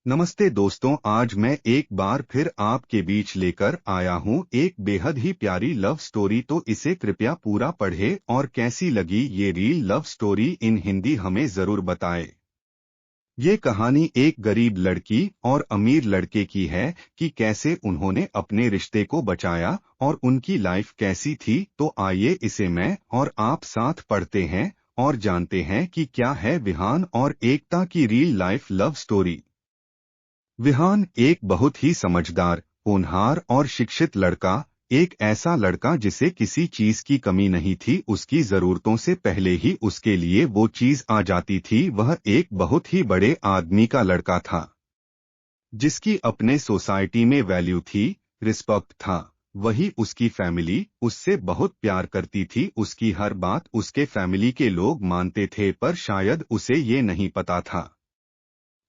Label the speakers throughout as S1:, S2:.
S1: नमस्ते दोस्तों, आज मैं एक बार फिर आपके बीच लेकर आया हूँ एक बेहद ही प्यारी लव स्टोरी। तो इसे कृपया पूरा पढ़े और कैसी लगी ये reel love story in Hindi हमें जरूर बताएं। ये कहानी एक गरीब लड़की और अमीर लड़के की है कि कैसे उन्होंने अपने रिश्ते को बचाया और उनकी लाइफ कैसी थी। तो आइए इसे मैं और आप साथ पढ़ते हैं और जानते हैं कि क्या है विहान और एकता की real life love story. Vihaan एक बहुत ही समझदार, होनहार और शिक्षित लड़का, एक ऐसा लड़का जिसे किसी चीज की कमी नहीं थी। उसकी जरूरतों से पहले ही उसके लिए वो चीज आ जाती थी। वह एक बहुत ही बड़े आदमी का लड़का था जिसकी अपने सोसाइटी में वैल्यू थी, रिस्पेक्ट था। वही उसकी फैमिली उससे बहुत प्यार करती थी। उसकी हर बात उसके फैमिली के लोग मानते थे, पर शायद उसे ये नहीं पता था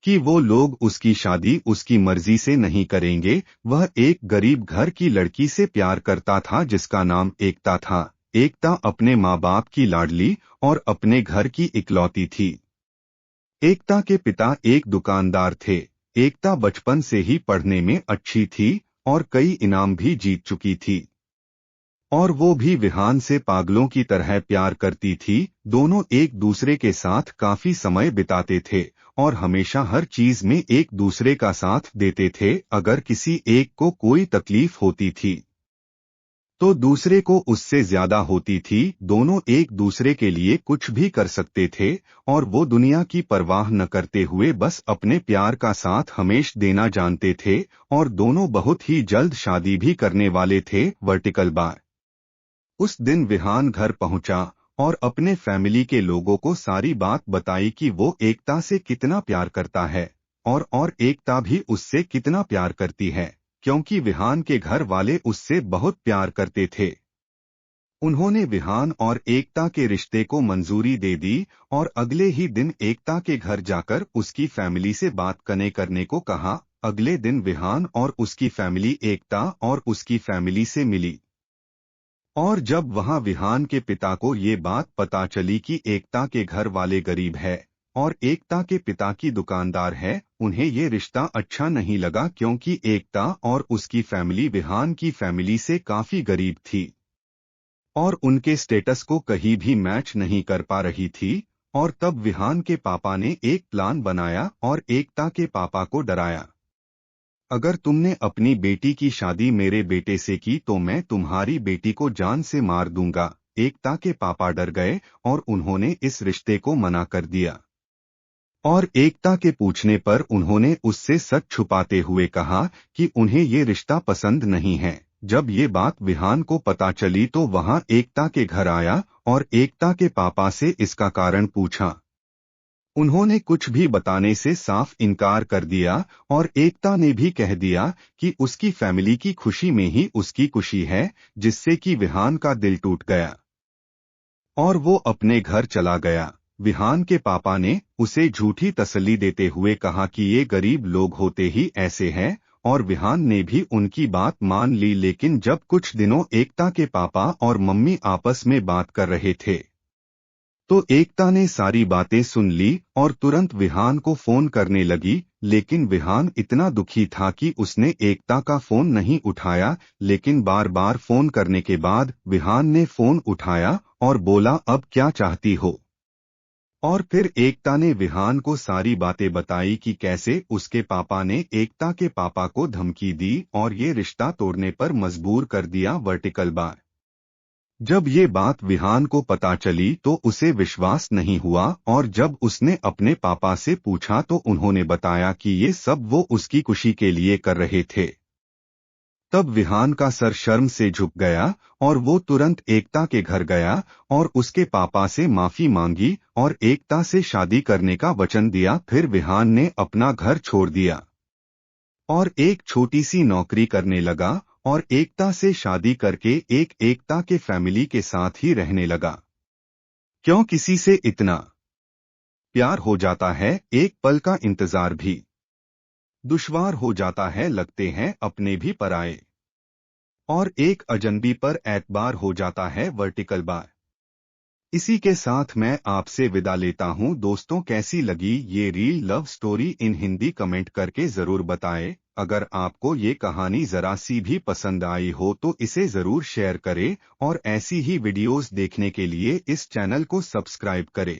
S1: कि वो लोग उसकी शादी उसकी मर्जी से नहीं करेंगे। वह एक गरीब घर की लड़की से प्यार करता था जिसका नाम एकता था। एकता अपने माँ बाप की लाडली और अपने घर की इकलौती थी। एकता के पिता एक दुकानदार थे। एकता बचपन से ही पढ़ने में अच्छी थी और कई इनाम भी जीत चुकी थी। और वो भी विहान से पागलों की तरह प्यार करती थी। दोनों एक दूसरे के साथ काफी समय बिताते थे और हमेशा हर चीज में एक दूसरे का साथ देते थे। अगर किसी एक को कोई तकलीफ होती थी तो दूसरे को उससे ज्यादा होती थी। दोनों एक दूसरे के लिए कुछ भी कर सकते थे और वो दुनिया की परवाह न करते हुए बस अपने प्यार का साथ हमेश देना जानते थे। और दोनों बहुत ही जल्द शादी भी करने वाले थे। वर्टिकल बार उस दिन विहान घर पहुंचा और अपने फैमिली के लोगों को सारी बात बताई कि वो एकता से कितना प्यार करता है और एकता भी उससे कितना प्यार करती है, क्योंकि विहान के घर वाले उससे बहुत प्यार करते थे। उन्होंने विहान और एकता के रिश्ते को मंजूरी दे दी और अगले ही दिन एकता के घर जाकर उसकी फैमिली से बात करने को कहा। अगले दिन विहान और उसकी फैमिली एकता और उसकी फैमिली से मिली। और जब वहां विहान के पिता को ये बात पता चली कि एकता के घर वाले गरीब है और एकता के पिता की दुकानदार है, उन्हें ये रिश्ता अच्छा नहीं लगा, क्योंकि एकता और उसकी फैमिली विहान की फैमिली से काफी गरीब थी और उनके स्टेटस को कहीं भी मैच नहीं कर पा रही थी। और तब विहान के पापा ने एक प्लान बनाया और एकता के पापा को डराया। अगर तुमने अपनी बेटी की शादी मेरे बेटे से की तो मैं तुम्हारी बेटी को जान से मार दूंगा। एकता के पापा डर गए और उन्होंने इस रिश्ते को मना कर दिया। और एकता के पूछने पर उन्होंने उससे सच छुपाते हुए कहा कि उन्हें ये रिश्ता पसंद नहीं है। जब ये बात विहान को पता चली तो वहां एकता के घर आया और एकता के पापा से इसका कारण पूछा। उन्होंने कुछ भी बताने से साफ इनकार कर दिया और एकता ने भी कह दिया कि उसकी फैमिली की खुशी में ही उसकी खुशी है, जिससे कि विहान का दिल टूट गया और वो अपने घर चला गया। विहान के पापा ने उसे झूठी तसल्ली देते हुए कहा कि ये गरीब लोग होते ही ऐसे हैं, और विहान ने भी उनकी बात मान ली। लेकिन जब कुछ दिनों एकता के पापा और मम्मी आपस में बात कर रहे थे तो एकता ने सारी बातें सुन ली और तुरंत विहान को फोन करने लगी। लेकिन विहान इतना दुखी था कि उसने एकता का फोन नहीं उठाया। लेकिन बार बार फोन करने के बाद विहान ने फोन उठाया और बोला, अब क्या चाहती हो। और फिर एकता ने विहान को सारी बातें बताई कि कैसे उसके पापा ने एकता के पापा को धमकी दी और ये रिश्ता तोड़ने पर मजबूर कर दिया। वर्टिकल बार जब ये बात विहान को पता चली तो उसे विश्वास नहीं हुआ और जब उसने अपने पापा से पूछा तो उन्होंने बताया कि ये सब वो उसकी खुशी के लिए कर रहे थे। तब विहान का सर शर्म से झुक गया और वो तुरंत एकता के घर गया और उसके पापा से माफी मांगी और एकता से शादी करने का वचन दिया। फिर विहान ने अपना घर छोड़ दिया और एक छोटी सी नौकरी करने लगा और एकता से शादी करके एक एकता के फैमिली के साथ ही रहने लगा। क्यों किसी से इतना प्यार हो जाता है, एक पल का इंतजार भी दुश्वार हो जाता है। लगते हैं अपने भी पराए और एक अजनबी पर एतबार हो जाता है। वर्टिकल बार इसी के साथ मैं आपसे विदा लेता हूं दोस्तों। कैसी लगी ये reel love story in Hindi comment करके जरूर बताएं। अगर आपको ये कहानी जरा सी भी पसंद आई हो तो इसे जरूर शेयर करें और ऐसी ही वीडियोस देखने के लिए इस चैनल को सब्सक्राइब करें।